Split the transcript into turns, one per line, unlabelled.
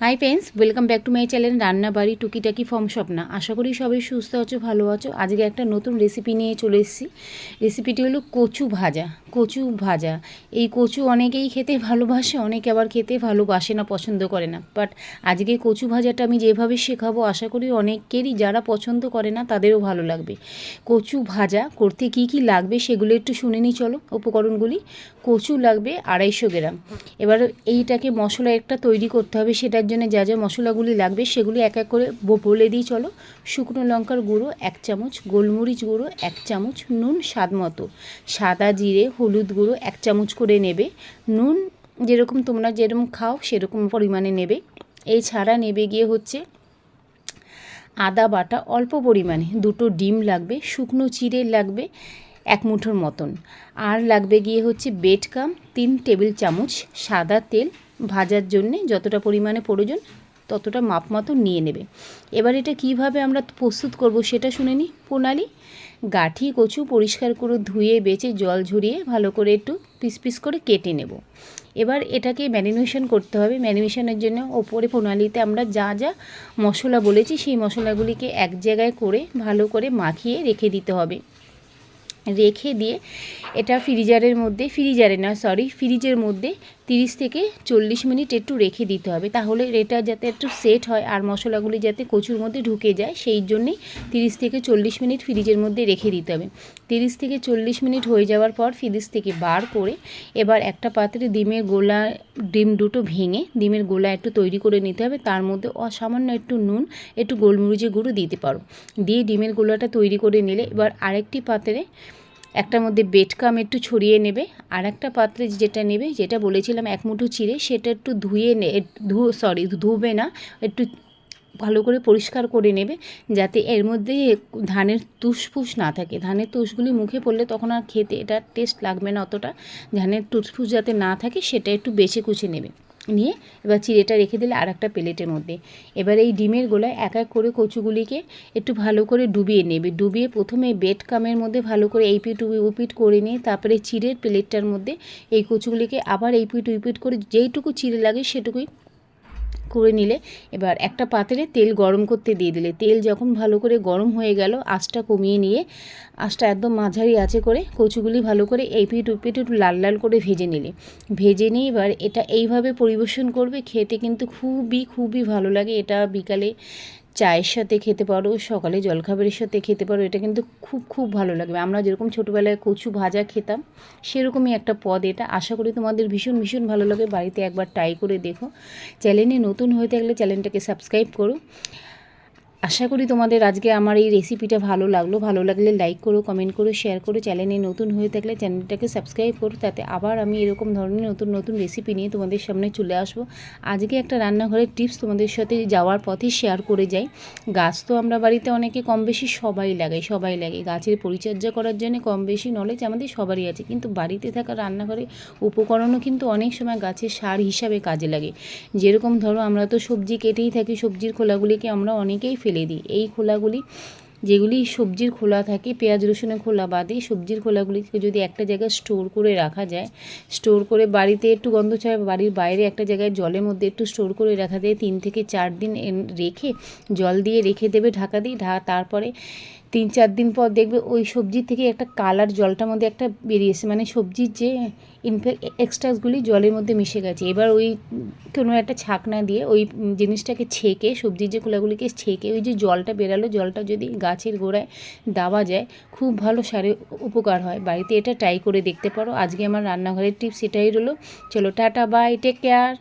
Hi friends, welcome back to my channel রান্না বাড়ি টুকিটাকি ফর্ম স্বপ্না। আশা করি সবাই সুস্থ আছো, ভালো আছো। আজকে একটা নতুন রেসিপি নিয়ে চলে এসেছি। রেসিপিটি হলো কচু ভাজা। কচু ভাজা, এই কচু অনেকেই খেতে ভালোবাসে, অনেকে আবার খেতে ভালোবাসে না, পছন্দ করে না। বাট আজকে কচু ভাজাটা আমি যেভাবে শেখাবো, আশা করি অনেকেরই যারা পছন্দ করে না তাদেরও ভালো লাগবে। কচু ভাজা করতে কি কি লাগবে সেগুলো একটু শুনে নিই চলো। উপকরণগুলি: কচু লাগবে 250 গ্রাম। এবার এইটাকে মশলা একটা তৈরি করতে হবে, সেটার জন্য যা যা মশলাগুলি লাগবে সেগুলি এক এক করে বলে দিই চলো। শুকনো লঙ্কার গুঁড়ো 1 চামচ, গোলমরিচ গুঁড়ো 1 চামচ, নুন স্বাদ মতো, সাদা জিরে হলুদ গুঁড়ো 1 চামচ করে নেবে। নুন যেরকম তোমরা যেরকম খাও সেরকম পরিমাণে নেবে। এছাড়া নেবে গিয়ে হচ্ছে আদা বাটা অল্প পরিমাণে, 2টো ডিম লাগবে, শুকনো চিড়ে লাগবে 1 মুঠোর মতন, আর লাগবে গিয়ে হচ্ছে বেটকাম 3 টেবিল চামচ, সাদা তেল ভাজার জন্যে যতটা পরিমাণে প্রয়োজন ততটা মাপ মতো নিয়ে নেবে। এবার এটা কিভাবে আমরা প্রস্তুত করব সেটা শুনে নিই প্রণালী। গাঁঠি কচু পরিষ্কার করে ধুয়ে বেছে জল ঝরিয়ে ভালো করে একটু পিস পিস করে কেটে নেব। এবার এটাকে ম্যারিনেশন করতে হবে। ম্যারিনেশনের জন্য ওপরে প্রণালীতে আমরা যা যা মশলা বলেছি সেই মশলাগুলিকে এক জায়গায় করে ভালো করে মাখিয়ে রেখে দিতে হবে। রেখে দিয়ে এটা ফ্রিজের মধ্যে 30 থেকে 40 মিনিট একটু রেখে দিতে হবে। তাহলে এটা যাতে একটু সেট হয় আর মশলাগুলি যাতে কচুর মধ্যে ঢুকে যায়, সেই জন্যেই 30 থেকে 40 মিনিট ফ্রিজের মধ্যে রেখে দিতে হবে। 30 থেকে 40 মিনিট হয়ে যাওয়ার পর ফ্রিজ থেকে বার করে এবার একটা পাত্রে ডিম 2টো ভেঙে ডিমের গোলা একটু তৈরি করে নিতে হবে। তার মধ্যে অসামান্য একটু নুন, একটু গোলমরিচের গুঁড়ো দিতে পারো। দিয়ে ডিমের গোলাটা তৈরি করে নিলে এবার আরেকটি পাত্রে একটার মধ্যে বেটকাম একটু ছড়িয়ে নেবে। আর একটা পাত্রে যেটা নেবে, যেটা বলেছিলাম 1 মুঠো চিড়ে, সেটা একটু ধুবে না, একটু ভালো করে পরিষ্কার করে নেবে, যাতে এর মধ্যে ধানের তুষফুস না থাকে। ধানের তুষগুলি মুখে পড়লে তখন আর খেতে এটা টেস্ট লাগবে না অতটা। ধানের তুষফুস যাতে না থাকে সেটা একটু বেছে কুচে নেবে। নিয়ে এবার চিড়েটা রেখে দিলে আর একটা প্লেটের মধ্যে। এবার এই ডিমের গোলায় এক এক করে কচুগুলিকে একটু ভালো করে ডুবিয়ে নেবে। ডুবিয়ে প্রথমে বেটকামের মধ্যে ভালো করে এই পিঠ উপিট করে নিয়ে তারপরে চিড়ের প্লেটটার মধ্যে এই কচুগুলিকে আবার এই পিঠ উপিট করে যেইটুকু চিড়ে লাগে সেটুকুই করে নিলে এবার একটা পাত্রে তেল গরম করতে দিয়ে দিলে। তেল যখন ভালো করে গরম হয়ে গেল, আঁচটা কমিয়ে নিয়ে আঁচটা একদম মাঝারি আঁচে করে কচুগুলি ভালো করে এই পিঠ উপিট একটু লাল লাল করে ভেজে নিলে। ভেজে নিয়ে এবার এটা এইভাবে পরিবেশন করবে। খেতে কিন্তু খুবই ভালো লাগে। এটা বিকালে চায়ের সাথে খেতে পারো, সকালে জলখাবারের সাথে খেতে পারো। এটা কিন্তু খুব ভালো লাগবে। আমরা যেরকম ছোটোবেলায় কচু ভাজা খেতাম সেরকমই একটা পদ এটা। আশা করি তোমাদের ভীষণ ভালো লাগে। বাড়িতে একবার ট্রাই করে দেখো। চ্যানেলে নতুন হয়ে থাকলে চ্যানেলটাকে সাবস্ক্রাইব করো। আশা করি তোমাদের আজকে আমার এই রেসিপিটা ভালো লাগলে লাইক করো, কমেন্ট করো, শেয়ার করো। চ্যানেলে নতুন হয়ে থাকলে চ্যানেলটাকে সাবস্ক্রাইব করো, তাতে আবার আমি এরকম ধরনের নতুন রেসিপি নিয়ে তোমাদের সামনে চলে আসবো। আজকে একটা রান্নাঘরের টিপস তোমাদের সাথে যাওয়ার পথে শেয়ার করে যাই। গাছ তো আমরা বাড়িতে অনেকে কম বেশি সবাই লাগাই। গাছের পরিচর্যা করার জন্য কম বেশি নলেজ আমাদের সবারই আছে, কিন্তু বাড়িতে থাকা রান্নাঘরে উপকরণও কিন্তু অনেক সময় গাছের সার হিসাবে কাজে লাগে। যেরকম ধরো আমরা তো সবজি কেটেই থাকি, সবজির খোলাগুলিকে আমরা অনেকেই ফেলে দিই। এই খোলাগুলি যেগুলি সবজির খোলা থাকে, পেঁয়াজ রসুনের খোলা বাদে সবজির খোলাগুলিকে যদি একটা জায়গায় স্টোর করে রাখা যায়, স্টোর করে বাড়িতে একটু গন্ধ ছাড়া বাড়ির বাইরে একটা জায়গায় জলের মধ্যে একটু স্টোর করে রাখা যায়, 3 থেকে 4 দিন রেখে জল দিয়ে রেখে দেবে ঢাকা দিয়ে। তারপরে 3-4 দিন পর দেখবে ওই সবজি থেকে একটা কালার জলটার মধ্যে একটা বেরিয়েছে, মানে সবজির যে এক্সট্রাসগুলি জলের মধ্যে মিশে গেছে। এবার ওই কোনো একটা ছাকনা দিয়ে ওই জিনিসটাকে ছেঁকে, সবজির যে খোলাগুলিকে ছেঁকে ওই যে জলটা বেরালো, জলটা যদি গাছের গোড়ায় দেওয়া যায় খুব ভালো সারে উপকার হয়। বাড়িতে এটা ট্রাই করে দেখতে পারো। আজকে আমার রান্নাঘরের টিপস এটাই রইলো। চলো টাটা, বাই, টেক কেয়ার।